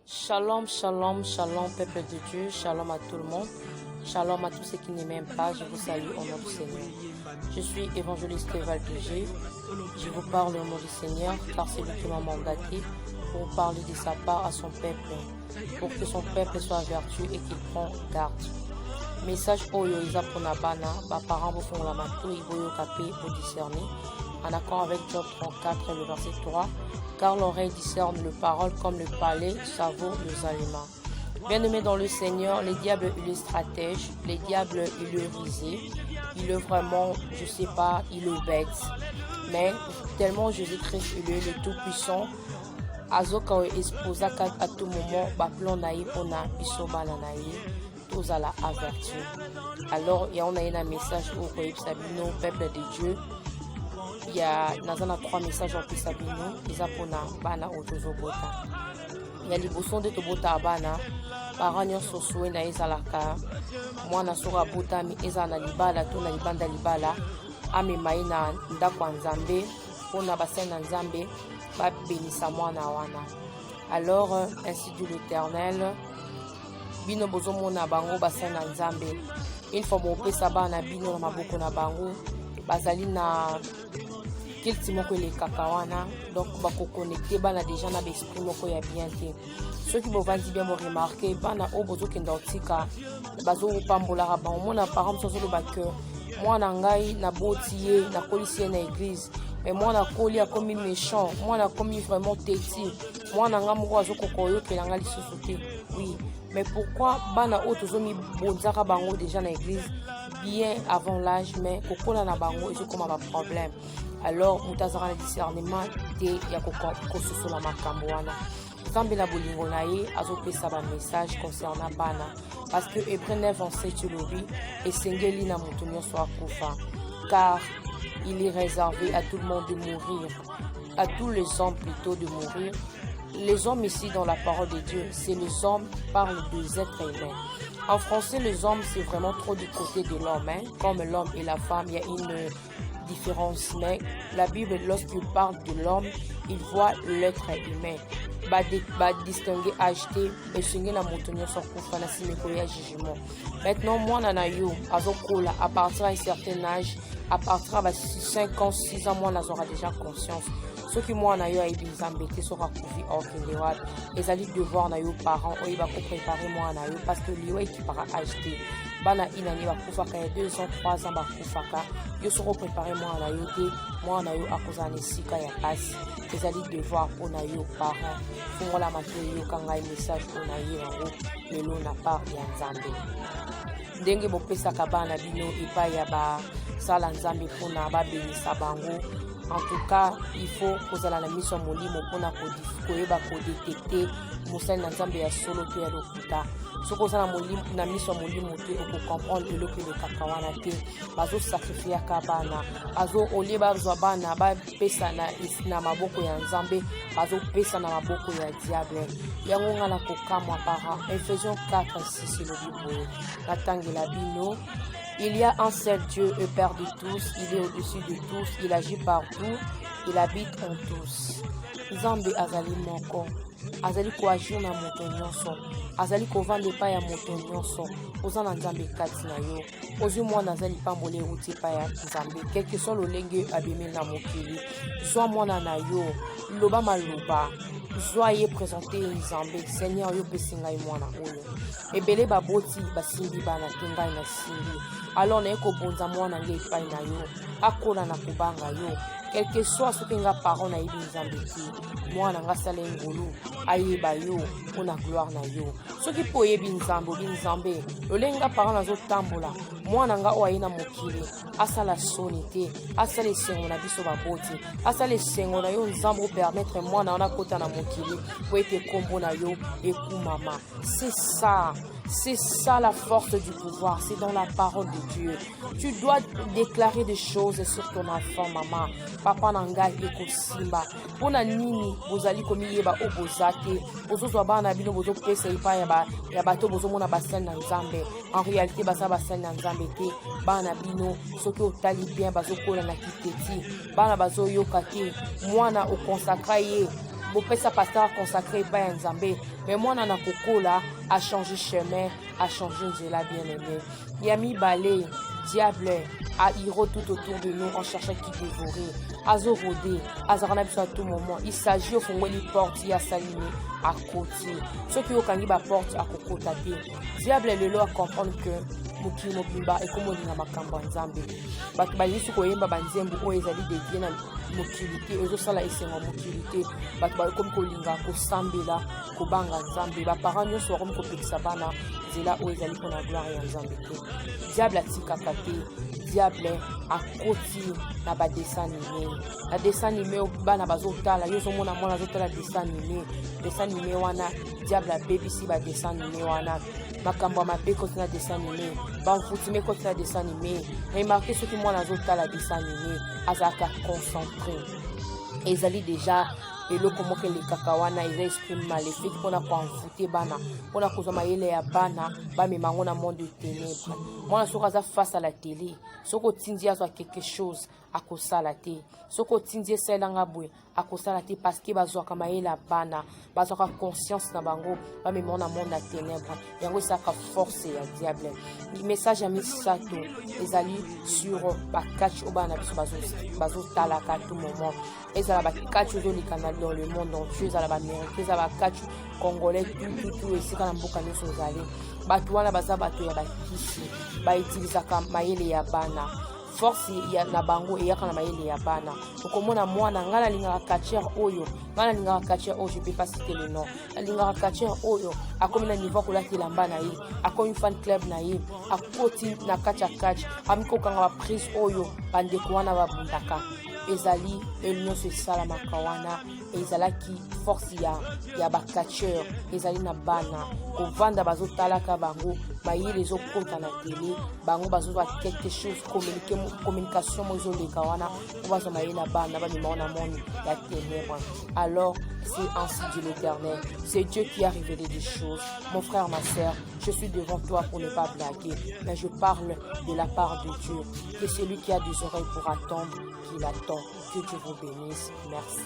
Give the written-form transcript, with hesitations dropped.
Shalom, shalom, shalom, peuple de Dieu, shalom à tout le monde, shalom à tous ceux qui ne m'aiment pas, je vous salue au nom du Seigneur. Je suis évangéliste Valdégé, je vous parle au nom du Seigneur, car c'est lui qui m'a mandaté pour parler de sa part à son peuple, pour que son peuple soit vertueux et qu'il prend garde. Message oyo isa pona bana, ba parents vous font la mato, ils voyez capé pour discerner, en accord avec Job 34, le verset 3. Car l'oreille discerne le parole comme le palais savoure les aliments. Bien-aimés dans le Seigneur, les diables, il est stratège, les diables, il est risé, il est vraiment, je sais pas, il est bête. Mais tellement Jésus-Christ, il est le Tout-Puissant, azoka exposa à tout moment, ba plan naï pona biso bana naï, tous à la avertir. Alors, il y a un message au Sabino, peuple de Dieu. Il y a 3 messages en plus Sabino, ils ont bana autozobota. Il y a les bossons de tobota bana, parents sosoué na ezalaka, moi na sora bota mi ezana libala, to na libanda libala, ame maina ndakwa nzambe, pona basena nzambe, ba bénissa mwana wana. Alors, ainsi dit l'Éternel, bino bozo mona bango basena nzambe. Une fois mon pesa bana bino na maboko na bango, bazali na kilti moko le kakawana, donc bako connecté bana déjà na l'esprit moko ya bien te. Ceux qui vont dire bien me remarquer bana o bozo kenda otika bazo pambola ba mona parents so le backer. Moi na ngai na botier na policier na église, mais moi na koli a commis méchant, moi na commis vraiment têtu. Moi na ngamoko azo kokoyo ke na ngali sosote. Oui, mais pourquoi bana o tozomi bonzaka bango déjà na église bien avant l'âge, mais kokona na bango et comme un problème. Alors mutazara na discernement te ya kososo la makambo wana. Zambe na bolingo na ye azopesa ba message concernant bana parce que Hébreux 9 verset tulobi esengeli na mutu nyonso akufa, car il est réservé à tout le monde de mourir, à tous les hommes plutôt de mourir. Les hommes ici dans la parole de Dieu, c'est les hommes parlent des êtres humains. En français, les hommes, c'est vraiment trop du côté de l'homme. Hein? Comme l'homme et la femme, il y a une différence. Mais la Bible, lorsqu'il parle de l'homme, il voit l'être humain. Distinguer, acheter, et signer la montagne sur jugement. Maintenant, moi, nanayo, à partir d'un certain âge, à partir de 5 ans, 6 ans, moi, on aura déjà conscience. Ceux qui moi na yo a été embêtés sera couvi hors Kénéwad. Les alliés devoir na yo parents, ou il va préparer moi na yo parce que lui qui para acheter. Bana inani va koufaka ya 2 ans, 3 ans va koufaka. Yo sera préparer moi na yo te, moi na yo à cause de sika ya passe. Les alliés devoir pour na yo parents. Pour la matériel yo kanga message pour na yo en haut, le lot n'a pas ya nzambe. Ndenge bo pesa kabana bino ipa ya ba sala nzambe pour na ba bénissa bango. En tout cas, il faut que la mission molimo pour détecter musali na nzambe ya solo to ya lokuta. Soko za na mission molimo te pour comprendre le que le kakawana te bazo sacrifier kabana azo oliba zo bana ba pesa na maboko ya nzambe bazo pesa na maboko ya diable yango ngala kokamwa para Ephésiens 4:6 le Bible natangela bino. Il y a un seul Dieu, le Père de tous, il est au-dessus de tous, il agit partout, il habite en tous. Nzambe azali moko, azali ko agir na moto nyonso, azali ko vande pa ya moto nyonso, oza na nzambe kati na yo, ozu mwana azali pambole uti pa ya nzambe, quel que soit lolenge abimi na mokili, zwa mwana na yo, loba maloba, zwa ye présenter nzambe, Seigneur yo pesinga ye mwana oyo. Ebele baboti basimbi bana tengai na simbi. Alors na eko bonza mwana nge epai na yo, akola na kubanga yo. Quel que soit ce que nga parole na ibi nzambe ti, mwana nga sale ngolu, ayeba yo, pona gloire na yo. Ce qui po yebi nzambe, lolenga parole na zo tambola, mwana nga oaye na mokili, asala soni te, asala esengo na biso baboti, asala esengo na yo nzambe permettre mwana wana kota na mokili, po ete kombo na yo ekumama. C'est ça la force du pouvoir, c'est dans la parole de Dieu. Tu dois déclarer des choses sur ton enfant, maman. Papa nangai eko simba. Pona nini bozali komi yeba obozate. Bozo bana bino bozo pesa ipa ya bato bozo mona basal na nzambe. En réalité basa basal na nzambe te. Bana bino soki otali bien bazo kola na kiteti. Bana bazo yoka te. Mwana o consacra ye. bopesa pasteur consacré pas un Nzambe, mais moi nana kokola a changé chemin, a changé nzela bien-aimé. Yami balé, diable a hiro tout autour de nous en cherchant qui dévorer. Azo rodé, azarana biso à tout moment. Il s'agit au fond de porte ya salimé à côté. Ceux qui ont kangi ba porte à kokota te. Diable le lo à comprendre que muki mobimba et comme on a makamba nzambe. Batu balisu ko yemba banzembu o ezali de bien na mokilité ezo sala esengo mokilité. Batu ba comme ko linga ko sambela ko banga nzambe. Ba parents nyonso comme ko pekisa bana zela o ezali pour la gloire ya nzambe te. Diable atika kate. Diable a koti na ba dessin animé. Na dessin animé bana bazotala yozo mona mona zotala dessin animé wana diable a BBC ba dessin animé wana makambo mabe koti na dessin animé ba futime koti na dessin animé et marqué ce qui mona zotala dessin animé azaka concentré ezali déjà eloko moko elekaka wana eza esprit maléfique mpona koenvoûte bana mpona kozwa mayele ya bana bamema yango na monde de ténèbre. Mwana soki aza face à la télé soki otindi azwa quelque chose akosala te, soki otindi esalelanga boye akosala te parce que bazwaka mayele ya bana bazwaka conscience na bango bamema yango na monde ya ténèbre yango esalaka force ya diable. Message ya misato ezali sur bakatch oyo bana na biso bazotalaka tout moment ezala bakatch ozolikana dans le monde entier ezala baaméricain ezala bakatch congolais tout esika na mboka nyonso ozali bato wana baza bato ya bakisi bautilisaka mayele ya bana force ya na bango eyaka na mayele ya bana okomona mwana nga nalingaka katcher oyo je peux pas citer le nom nalingaka katcher oyo akomi na niveau kolatela mba na ye akomi fan club na ye akoti na katch amikokanga baprise oyo bandeko wana babundaka ezali nyonso esalamaka wana ezalaki force ya bakatcher ezali na bana kovanda bazotalaka bango mayele ezokota na télé bango bazozwa quelque chose communication mo ezoleka wana po bazwa mayele na bana bamema wana monde ya ténèbre. Alors c'est ainsi dit l'Éternel, c'est Dieu qui a révélé des choses. Mon frère, ma sœur, je suis devant toi pour ne pas blaguer, mais je parle de la part de Dieu. Que celui qui a des oreilles pour attendre, qu'il attend. Que Dieu vous bénisse. Merci.